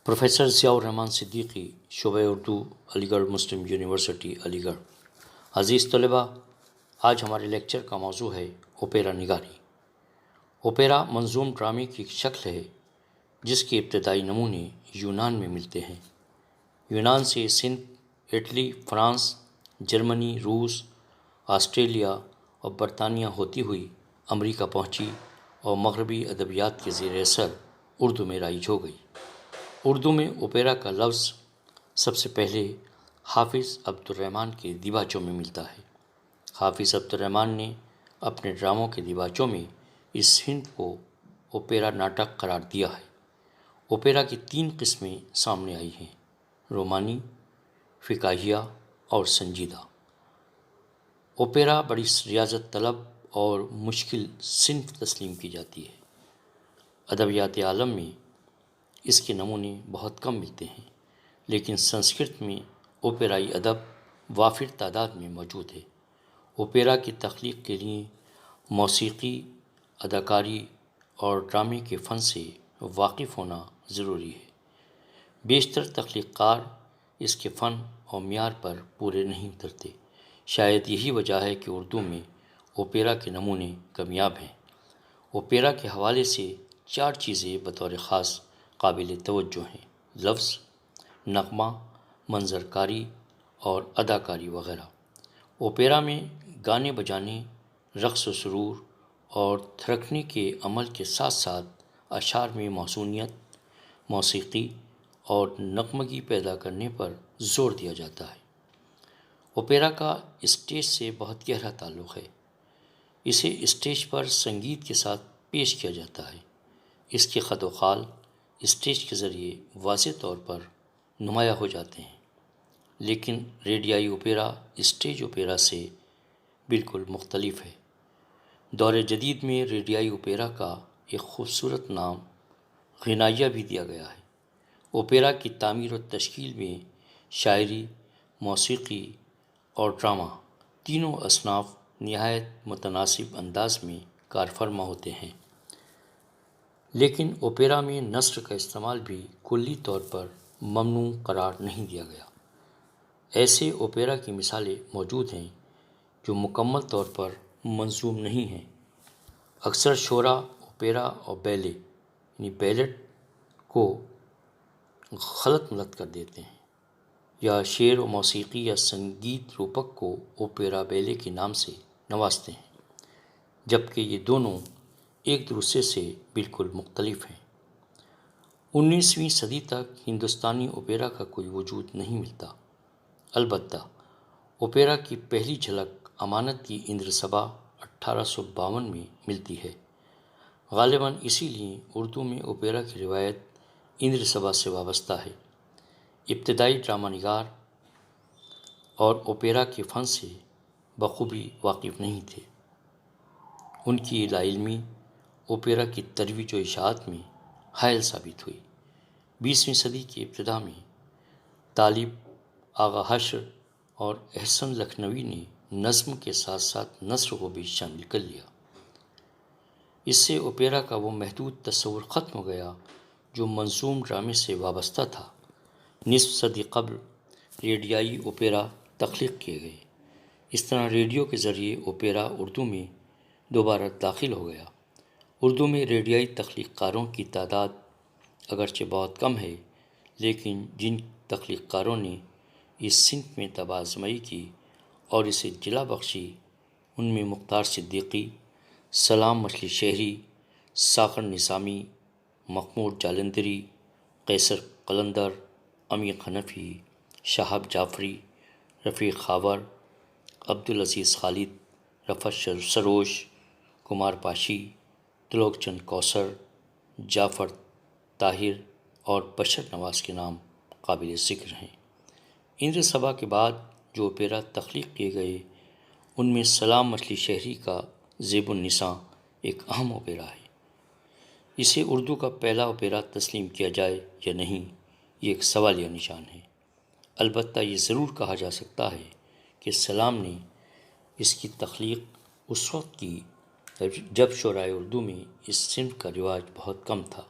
Professor Zia الرحمن صدیقی، شعبہ اردو، علی گڑھ مسلم یونیورسٹی علی گڑھ۔ عزیز طلباء، آج ہمارے لیکچر کا موضوع ہے اوپیرا نگاری۔ اوپیرا منظوم ڈرامے کی ایک شکل ہے جس کے ابتدائی نمونے یونان میں ملتے ہیں۔ یونان سے سندھ، اٹلی، فرانس، جرمنی، روس، آسٹریلیا اور برطانیہ ہوتی ہوئی امریکہ پہنچی اور مغربی ادبیات کے زیر اثر اردو میں رائج ہو گئی۔ اردو میں اوپیرا کا لفظ سب سے پہلے حافظ عبد الرحمن کے دیباچوں میں ملتا ہے۔ حافظ عبد الرحمن نے اپنے ڈراموں کے دیباچوں میں اس صنف کو اوپیرا ناٹک قرار دیا ہے۔ اوپیرا کی 3 قسمیں سامنے آئی ہیں: رومانی، فکاہیہ اور سنجیدہ۔ اوپیرا بڑی ریاضت طلب اور مشکل صنف تسلیم کی جاتی ہے۔ ادبیات عالم میں اس کے نمونے بہت کم ملتے ہیں، لیکن سنسکرت میں اوپیرائی ادب وافر تعداد میں موجود ہے۔ اوپیرا کی تخلیق کے لیے موسیقی، اداکاری اور ڈرامے کے فن سے واقف ہونا ضروری ہے۔ بیشتر تخلیق کار اس کے فن اور معیار پر پورے نہیں اترتے۔ شاید یہی وجہ ہے کہ اردو میں اوپیرا کے نمونے کمیاب ہیں۔ اوپیرا کے حوالے سے 4 چیزیں بطور خاص قابل توجہ ہیں: لفظ، نغمہ، منظر کاری اور اداکاری وغیرہ۔ اوپیرا میں گانے بجانے، رقص و سرور اور تھرکنے کے عمل کے ساتھ ساتھ اشعار میں موزونیت، موسیقی اور نغمگی پیدا کرنے پر زور دیا جاتا ہے۔ اوپیرا کا اسٹیج سے بہت گہرا تعلق ہے۔ اسے اسٹیج پر سنگیت کے ساتھ پیش کیا جاتا ہے۔ اس کے خد و خال اسٹیج کے ذریعے واضح طور پر نمایاں ہو جاتے ہیں، لیکن ریڈیائی اوپیرا اسٹیج اوپیرا سے بالکل مختلف ہے۔ دور جدید میں ریڈیائی اوپیرا کا ایک خوبصورت نام غنائیہ بھی دیا گیا ہے۔ اوپیرا کی تعمیر و تشکیل میں شاعری، موسیقی اور ڈرامہ تینوں اصناف نہایت متناسب انداز میں کار فرما ہوتے ہیں۔ لیکن اوپیرا میں نثر کا استعمال بھی کلی طور پر ممنوع قرار نہیں دیا گیا۔ ایسے اوپیرا کی مثالیں موجود ہیں جو مکمل طور پر منظوم نہیں ہیں۔ اکثر شعراء اوپیرا اور بیلٹ کو غلط ملت کر دیتے ہیں، یا شعر و موسیقی یا سنگیت روپک کو اوپیرا بیلے کے نام سے نوازتے ہیں، جبکہ یہ دونوں ایک دوسرے سے بالکل مختلف ہیں۔ 19ویں صدی تک ہندوستانی اوپیرا کا کوئی وجود نہیں ملتا۔ البتہ اوپیرا کی پہلی جھلک امانت کی اندر سبھا 1852 میں ملتی ہے۔ غالباً اسی لیے اردو میں اوپیرا کی روایت اندر سبھا سے وابستہ ہے۔ ابتدائی ڈرامہ نگار اور اوپیرا کے فن سے بخوبی واقف نہیں تھے۔ ان کی لا علمی اوپیرا کی ترویج و اشاعت میں حائل ثابت ہوئی۔ 20ویں صدی کی ابتدا میں طالب، آغا حشر اور احسن لکھنوی نے نظم کے ساتھ ساتھ نثر کو بھی شامل کر لیا۔ اس سے اوپیرا کا وہ محدود تصور ختم ہو گیا جو منظوم ڈرامے سے وابستہ تھا۔ نصف صدی قبل ریڈیائی اوپیرا تخلیق کیے گئے۔ اس طرح ریڈیو کے ذریعے اوپیرا اردو میں دوبارہ داخل ہو گیا۔ اردو میں ریڈیائی تخلیق کاروں کی تعداد اگرچہ بہت کم ہے، لیکن جن تخلیق کاروں نے اس صنف میں طب آزمائی کی اور اسے جلا بخشی، ان میں مختار صدیقی، سلام مچھلی شہری، ساغر نظامی، مخمور جالندھری، قیصر قلندر، امیر حنفی، شہاب جعفری، رفیق خاور، عبدالعزیز خالد، رفعت سروش، کمار پاشی، تلوک چند کوثر، جعفر طاہر اور بشر نواز کے نام قابل ذکر ہیں۔ اندر سبھا کے بعد جو اوپیرا تخلیق کیے گئے ان میں سلام مچھلی شہری کا زیب النساء ایک اہم اوپیرا ہے۔ اسے اردو کا پہلا اوپیرا تسلیم کیا جائے یا نہیں، یہ ایک سوالیہ نشان ہے۔ البتہ یہ ضرور کہا جا سکتا ہے کہ سلام نے اس کی تخلیق اس وقت کی جب شعرائے اردو میں اس صنف کا رواج بہت کم تھا۔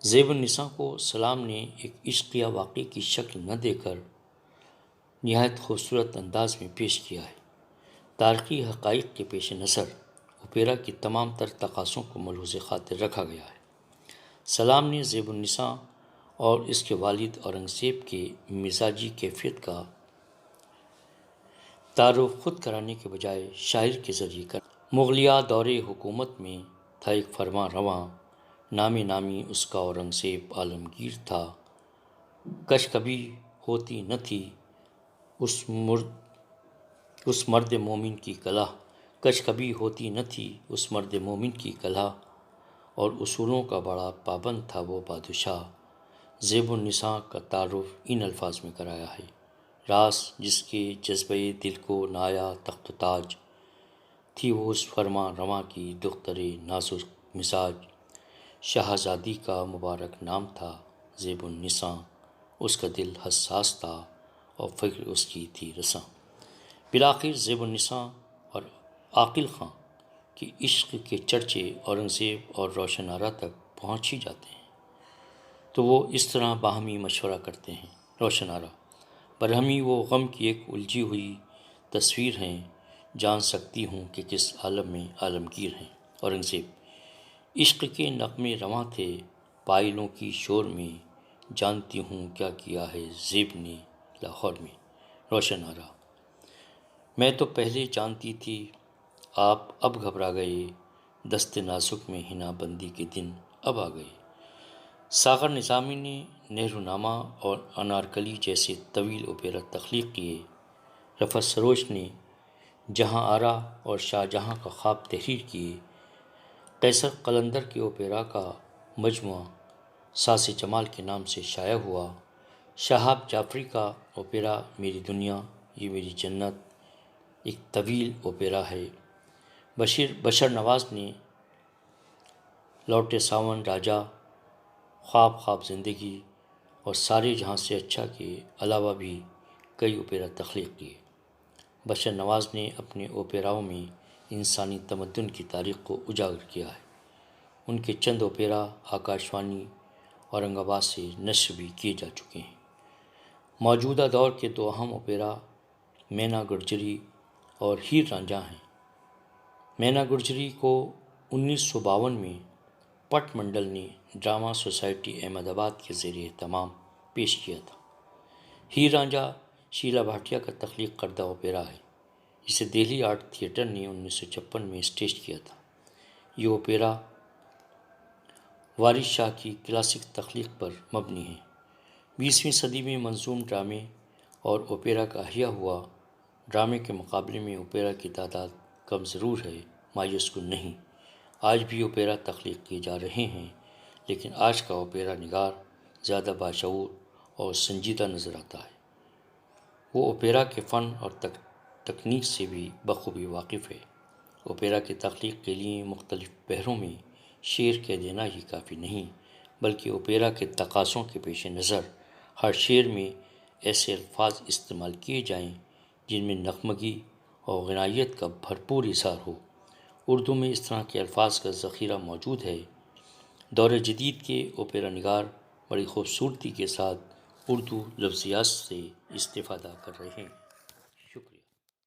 زیب النساء کو سلام نے ایک عشقیہ واقعے کی شکل نہ دے کر نہایت خوبصورت انداز میں پیش کیا ہے۔ تاریخی حقائق کے پیش نظر اوپیرا کی تمام تر تقاضوں کو ملحوظ خاطر رکھا گیا ہے۔ سلام نے زیب النساء اور اس کے والد اورنگزیب کے مزاجی کیفیت کا تعارف خود کرانے کے بجائے شاعر کے ذریعے کر مغلیہ دور حکومت میں تھا ایک فرما رواں، نامی اس کا اورنگزیب عالمگیر تھا، کش کبھی ہوتی نہ تھی اس مرد مومن کی کلہ، کش کبھی ہوتی نہ تھی اس مرد مومن کی کلہ، اور اصولوں کا بڑا پابند تھا وہ بادشاہ۔ زیب النساء کا تعارف ان الفاظ میں کرایا ہے: راس جس کے جذبہ دل کو نایا تخت و تاج، تھی وہ اس فرما رواں کی دختر نازک مزاج، شہزادی کا مبارک نام تھا زیب النساء، اس کا دل حساس تھا اور فکر اس کی تھی رساں۔ بالآخر زیب النساء اور عاقل خاں کے عشق کے چرچے اورنگزیب اور روشن آرا تک پہنچ ہی جاتے ہیں، تو وہ اس طرح باہمی مشورہ کرتے ہیں: روشن آرا: برہمی وہ غم کی ایک الجھی ہوئی تصویر ہیں، جان سکتی ہوں کہ کس عالم میں عالمگیر ہیں۔ اورنگزیب: عشق کے نغمے رواں تھے پائلوں کی شور میں، جانتی ہوں کیا کیا ہے زیب نے لاہور میں۔ روشن آرا: میں تو پہلے جانتی تھی، آپ اب گھبرا گئے، دست نازک میں حنا بندی کے دن اب آ گئے۔ ساغر نظامی نے نہرو نامہ اور انارکلی جیسے طویل اوپیرا تخلیق کیے۔ رفعت سروش نے جہاں آرا اور شاہجہاں کا خواب تحریر کیے۔ قیصر قلندر کے اوپیرا کا مجموعہ ساز جمال کے نام سے شائع ہوا۔ شہاب جعفری کا اوپیرا میری دنیا یہ میری جنت ایک طویل اوپیرا ہے۔ بشر نواز نے لوٹے ساون راجا، خواب زندگی اور سارے جہاں سے اچھا کے علاوہ بھی کئی اوپیرا تخلیق کیے۔ بشر نواز نے اپنے اوپیراؤں میں انسانی تمدن کی تاریخ کو اجاگر کیا ہے۔ ان کے چند اوپیرا آکاشوانی اورنگ آباد سے نشر بھی کیے جا چکے ہیں۔ موجودہ دور کے دو اہم اوپیرا مینا گرجری اور ہیر رانجھا ہیں۔ مینا گرجری کو 1952 میں پٹ منڈل نے ڈرامہ سوسائٹی احمد آباد کے زیر اہتمام پیش کیا تھا۔ ہیر رانجھا شیلا بھاٹیہ کا تخلیق کردہ اوپیرا ہے، جسے دہلی آرٹ تھیٹر نے 1956 میں اسٹیج کیا تھا۔ یہ اوپیرا وارث شاہ کی کلاسک تخلیق پر مبنی ہے۔ 20ویں صدی میں منظوم ڈرامے اور اوپیرا کا احیاء ہوا۔ ڈرامے کے مقابلے میں اوپیرا کی تعداد کم ضرور ہے، مایوس کن نہیں۔ آج بھی اوپیرا تخلیق کیے جا رہے ہیں، لیکن آج کا اوپیرا نگار زیادہ باشعور اور سنجیدہ نظر آتا ہے۔ وہ اوپیرا کے فن اور تکنیک سے بھی بخوبی واقف ہے۔ اوپیرا کی تخلیق کے لیے مختلف پہروں میں شعر کہہ دینا ہی کافی نہیں، بلکہ اوپیرا کے تقاضوں کے پیش نظر ہر شعر میں ایسے الفاظ استعمال کیے جائیں جن میں نغمگی اور غنائیت کا بھرپور اظہار ہو۔ اردو میں اس طرح کے الفاظ کا ذخیرہ موجود ہے۔ دور جدید کے اوپیرا نگار بڑی خوبصورتی کے ساتھ اردو لفظیات سے استفادہ کر رہے ہیں۔